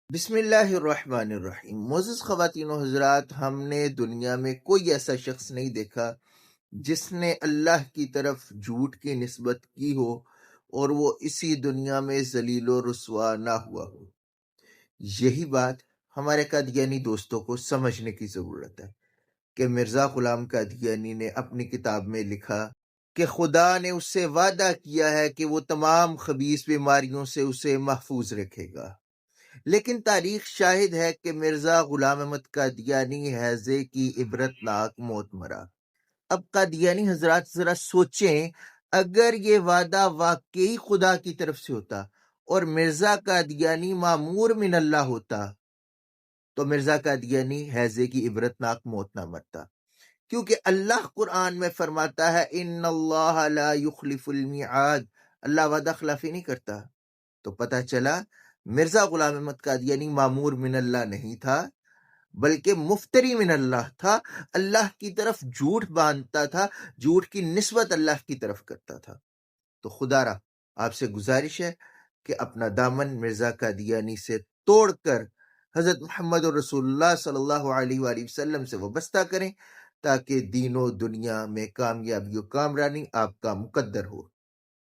بسم اللہ الرحمن الرحیم۔ معزز خواتین و حضرات، ہم نے دنیا میں کوئی ایسا شخص نہیں دیکھا جس نے اللہ کی طرف جھوٹ کی نسبت کی ہو اور وہ اسی دنیا میں ذلیل و رسوا نہ ہوا ہو۔ یہی بات ہمارے قادیانی دوستوں کو سمجھنے کی ضرورت ہے کہ مرزا غلام قادیانی نے اپنی کتاب میں لکھا کہ خدا نے اس سے وعدہ کیا ہے کہ وہ تمام خبیث بیماریوں سے اسے محفوظ رکھے گا، لیکن تاریخ شاہد ہے کہ مرزا غلام احمد قادیانی ہیضے کی عبرتناک موت مرا۔ اب قادیانی حضرات ذرا سوچیں، اگر یہ وعدہ واقعی خدا کی طرف سے ہوتا اور مرزا قادیانی معمور من اللہ ہوتا تو مرزا قادیانی ہیضے کی عبرتناک موت نہ مرتا، کیونکہ اللہ قرآن میں فرماتا ہے ان اللہ لا یخلف المیعاد، اللہ وعدہ خلافی نہیں کرتا۔ تو پتہ چلا مرزا غلام احمد قادیانی معمور من اللہ نہیں تھا، بلکہ مفتری من اللہ تھا، اللہ کی طرف جھوٹ باندھتا تھا، جھوٹ کی نسبت اللہ کی طرف کرتا تھا۔ تو خدا را آپ سے گزارش ہے کہ اپنا دامن مرزا قادیانی سے توڑ کر حضرت محمد رسول اللہ صلی اللہ علیہ وآلہ وسلم سے وابستہ کریں، تاکہ دین و دنیا میں کامیابی و کامرانی آپ کا مقدر ہو۔